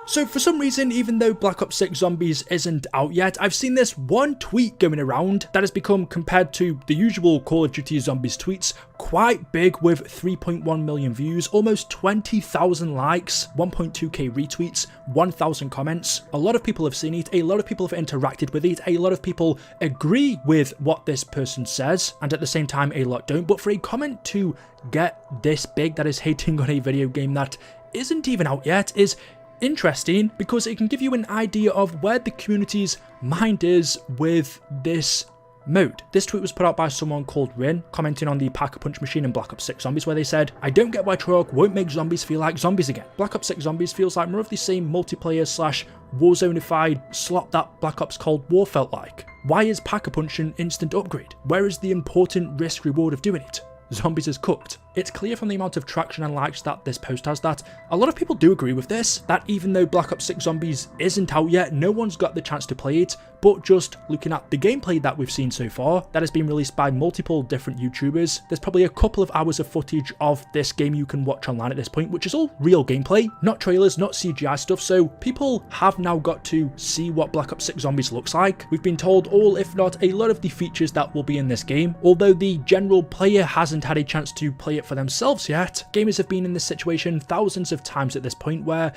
So for some reason, even though Black Ops 6 Zombies isn't out yet, I've seen this one tweet going around that has become, compared to the usual Call of Duty Zombies tweets, quite big, with 3.1 million views, almost 20,000 likes, 1.2k retweets, 1,000 comments. A lot of people have seen it, a lot of people have interacted with it, a lot of people agree with what this person says, and at the same time a lot don't. But for a comment to get this big, that is hating on a video game that isn't even out yet, is interesting, because it can give you an idea of where the community's mind is with this mode. This tweet was put out by someone called Rin, commenting on the Pack-a-Punch machine in Black Ops 6 Zombies, where they said, "I don't get why Treyarch won't make zombies feel like zombies again. Black Ops 6 Zombies feels like more of the same multiplayer slash Warzone-ified slop that Black Ops Cold War felt like. Why is Pack-a-Punch an instant upgrade? Where is the important risk-reward of doing it? Zombies is cooked." It's clear from the amount of traction and likes that this post has that a lot of people do agree with this, that even though Black Ops 6 Zombies isn't out yet, no one's got the chance to play it, but just looking at the gameplay that we've seen so far, that has been released by multiple different YouTubers, there's probably a couple of hours of footage of this game you can watch online at this point, which is all real gameplay, not trailers, not CGI stuff, so people have now got to see what Black Ops 6 Zombies looks like. We've been told all, if not a lot of the features that will be in this game, although the general player hasn't had a chance to play it for themselves yet. Gamers have been in this situation thousands of times at this point, where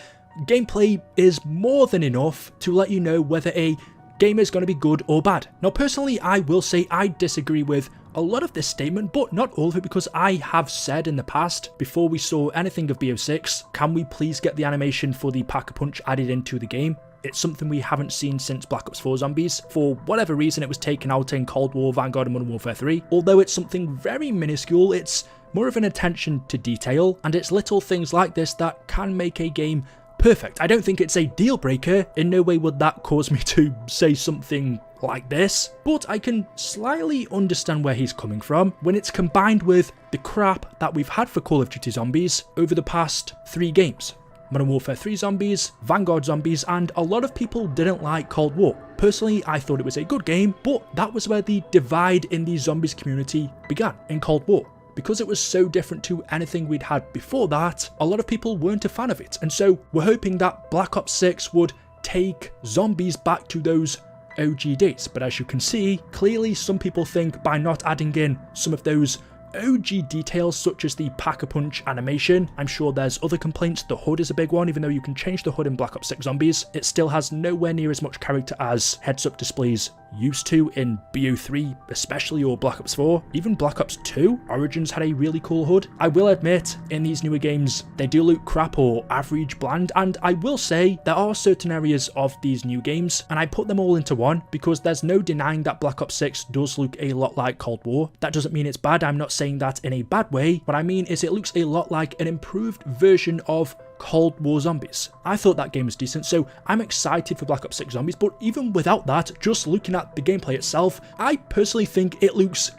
gameplay is more than enough to let you know whether a game is going to be good or bad. Now personally, I will say I disagree with a lot of this statement, but not all of it, because I have said in the past, before we saw anything of BO6, can we please get the animation for the Pack-a-Punch added into the game? It's something we haven't seen since Black Ops 4 Zombies. For whatever reason, it was taken out in Cold War, Vanguard and Modern Warfare 3. Although it's something very minuscule, it's more of an attention to detail, and it's little things like this that can make a game perfect. I don't think it's a deal breaker. In no way would that cause me to say something like this, but I can slightly understand where he's coming from when it's combined with the crap that we've had for Call of Duty Zombies over the past 3 games. Modern Warfare 3 Zombies, Vanguard Zombies, and a lot of people didn't like Cold War. Personally, I thought it was a good game, but that was where the divide in the Zombies community began, in Cold War. Because it was so different to anything we'd had before that, a lot of people weren't a fan of it, and so we're hoping that Black Ops 6 would take Zombies back to those OG days. But as you can see, clearly some people think by not adding in some of those OG details such as the Pack-a-Punch animation, I'm sure there's other complaints. The HUD is a big one. Even though you can change the HUD in Black Ops 6 Zombies, it still has nowhere near as much character as heads-up displays used to in BO3 especially, or Black Ops 4. Even Black Ops 2 Origins had a really cool HUD. I will admit, in these newer games they do look crap or average, bland, and I will say there are certain areas of these new games, and I put them all into one because there's no denying that Black Ops 6 does look a lot like Cold War. That doesn't mean it's bad. I'm not saying that in a bad way. What I mean is it looks a lot like an improved version of Cold War Zombies. I thought that game was decent, so I'm excited for Black Ops 6 Zombies, but even without that, just looking at the gameplay itself, I personally think it looks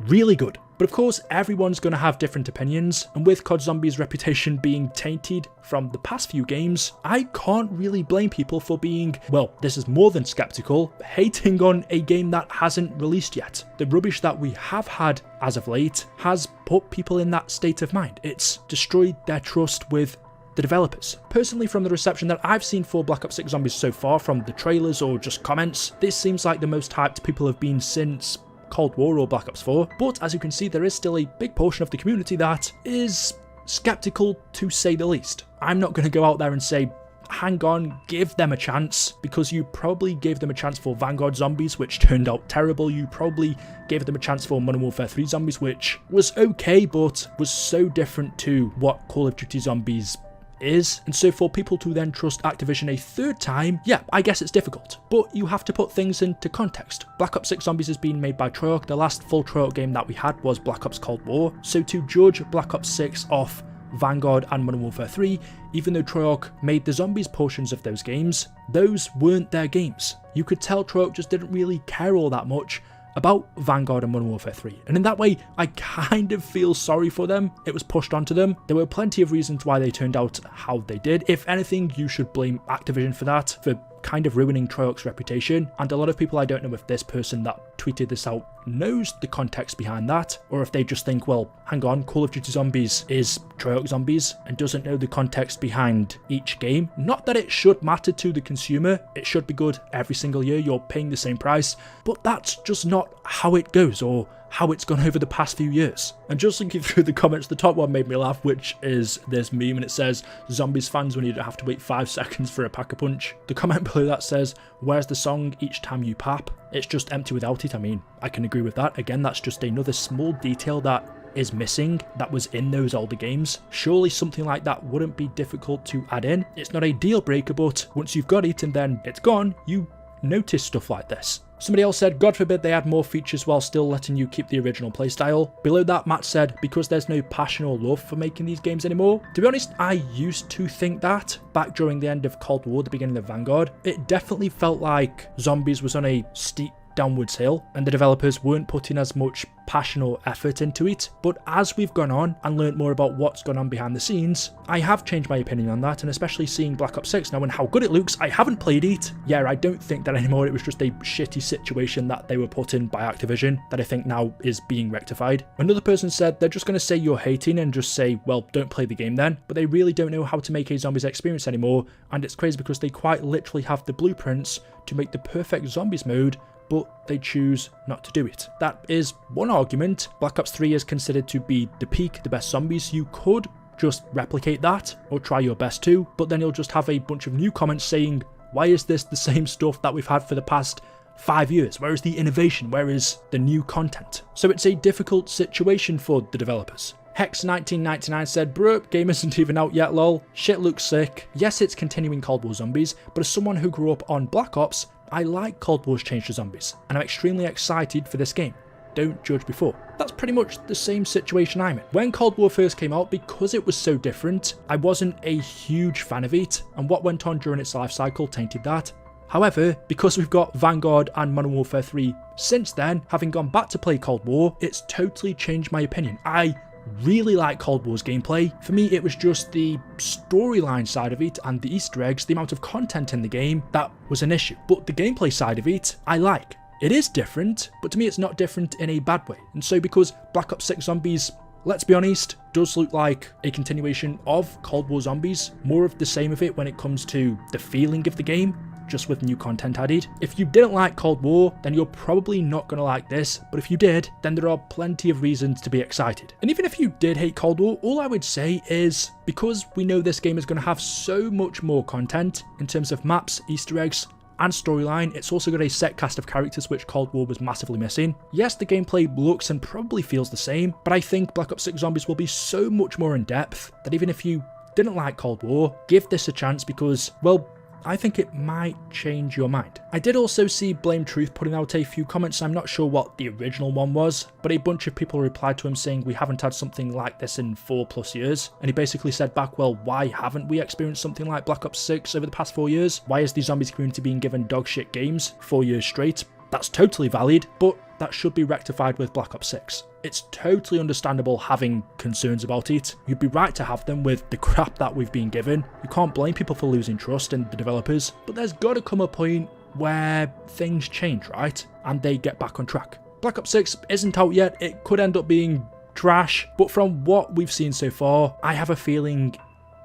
really good. But of course, everyone's going to have different opinions, and with COD Zombies' reputation being tainted from the past few games, I can't really blame people for being, well, this is more than skeptical, hating on a game that hasn't released yet. The rubbish that we have had as of late has put people in that state of mind. It's destroyed their trust with the developers. Personally, from the reception that I've seen for Black Ops 6 Zombies so far, from the trailers or just comments, this seems like the most hyped people have been since Cold War or Black Ops 4, but as you can see, there is still a big portion of the community that is skeptical, to say the least. I'm not going to go out there and say, hang on, give them a chance, because you probably gave them a chance for Vanguard Zombies, which turned out terrible. You probably gave them a chance for Modern Warfare 3 Zombies, which was okay, but was so different to what Call of Duty Zombies is, and so for people to then trust Activision a third time, yeah, I guess it's difficult, but you have to put things into context. Black Ops 6 Zombies has been made by Treyarch. The last full Treyarch game that we had was Black Ops Cold War, so to judge Black Ops 6 off Vanguard and Modern Warfare 3, even though Treyarch made the Zombies portions of those games, those weren't their games. You could tell Treyarch just didn't really care all that much about Vanguard and Modern Warfare 3. And in that way, I kind of feel sorry for them. It was pushed onto them. There were plenty of reasons why they turned out how they did. If anything, you should blame Activision for that, for kind of ruining Treyarch's reputation. And a lot of people, I don't know if this person that tweeted this out knows the context behind that, or if they just think, well, hang on, Call of Duty Zombies is Treyarch Zombies, and doesn't know the context behind each game. Not that it should matter to the consumer, it should be good every single year, you're paying the same price, but that's just not how it goes, or how it's gone over the past few years. And just looking through the comments, the top one made me laugh, which is this meme, and it says, Zombies fans when you don't have to wait 5 seconds for a pack-a-punch. The comment below that says, where's the song each time you pap? It's just empty without it. I mean, I can agree with that. Again, that's just another small detail that is missing that was in those older games. Surely something like that wouldn't be difficult to add in. It's not a deal breaker, but once you've got it and then it's gone, you notice stuff like this. Somebody else said, God forbid they add more features while still letting you keep the original playstyle. Below that, Matt said, because there's no passion or love for making these games anymore. To be honest, I used to think that back during the end of Cold War, the beginning of Vanguard. It definitely felt like Zombies was on a steep downwards hill and the developers weren't putting as much passion or effort into it. But as we've gone on and learned more about what's gone on behind the scenes, I have changed my opinion on that, and especially seeing Black Ops 6 now and how good it looks. I haven't played it. Yeah, I don't think that anymore. It was just a shitty situation that they were put in by Activision that I think now is being rectified. Another person said they're just going to say you're hating and just say, well, don't play the game then, but they really don't know how to make a Zombies experience anymore, and it's crazy because they quite literally have the blueprints to make the perfect Zombies mode, but they choose not to do it. That is one argument. Black Ops 3 is considered to be the peak, the best Zombies. You could just replicate that or try your best to, but then you'll just have a bunch of new comments saying, why is this the same stuff that we've had for the past 5 years? Where is the innovation? Where is the new content? So it's a difficult situation for the developers. Hex1999 said, bro, game isn't even out yet, lol. Shit looks sick. Yes, it's continuing Cold War Zombies, but as someone who grew up on Black Ops, I like Cold War's change to Zombies, and I'm extremely excited for this game. Don't judge before. That's pretty much the same situation I'm in. When Cold War first came out, because it was so different, I wasn't a huge fan of it, and what went on during its life cycle tainted that. However, because we've got Vanguard and Modern Warfare 3 since then, having gone back to play Cold War, it's totally changed my opinion. I really like Cold War's gameplay. For me, it was just the storyline side of it and the Easter eggs, the amount of content in the game, that was an issue. But the gameplay side of it, I like. It is different, but to me it's not different in a bad way. And so because Black Ops 6 Zombies, let's be honest, does look like a continuation of Cold War Zombies, more of the same of it when it comes to the feeling of the game, just with new content added. If you didn't like Cold War, then you're probably not going to like this, but if you did, then there are plenty of reasons to be excited. And even if you did hate Cold War, all I would say is, because we know this game is going to have so much more content in terms of maps, Easter eggs, and storyline, it's also got a set cast of characters which Cold War was massively missing. Yes, the gameplay looks and probably feels the same, but I think Black Ops 6 Zombies will be so much more in depth that even if you didn't like Cold War, give this a chance because, well, I think it might change your mind. I did also see Blame Truth putting out a few comments. I'm not sure what the original one was, but a bunch of people replied to him saying we haven't had something like this in 4+ years. And he basically said back, well, why haven't we experienced something like Black Ops 6 over the past 4 years? Why is the Zombies community being given dogshit games 4 years straight? That's totally valid, but that should be rectified with Black Ops 6. It's totally understandable having concerns about it. You'd be right to have them with the crap that we've been given. You can't blame people for losing trust in the developers, but there's got to come a point where things change, right? And they get back on track. Black Ops 6 isn't out yet. It could end up being trash, but from what we've seen so far, I have a feeling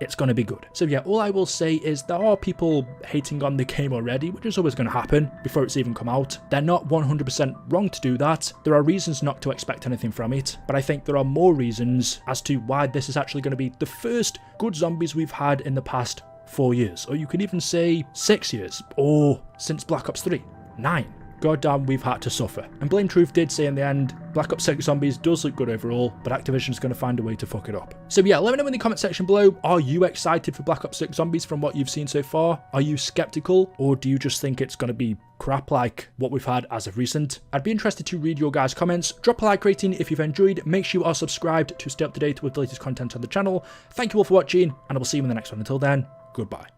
it's going to be good. So yeah, all I will say is there are people hating on the game already, which is always going to happen before it's even come out. They're not 100% wrong to do that. There are reasons not to expect anything from it, but I think there are more reasons as to why this is actually going to be the first good Zombies we've had in the past 4 years, or you could even say 6 years, or since Black Ops 3, 9. Goddamn, we've had to suffer. And Blame Truth did say in the end, Black Ops 6 Zombies does look good overall, but Activision's going to find a way to fuck it up. So yeah, let me know in the comment section below, are you excited for Black Ops 6 Zombies from what you've seen so far? Are you skeptical, or do you just think it's going to be crap like what we've had as of recent? I'd be interested to read your guys' comments. Drop a like rating if you've enjoyed. Make sure you are subscribed to stay up to date with the latest content on the channel. Thank you all for watching, and I will see you in the next one. Until then, goodbye.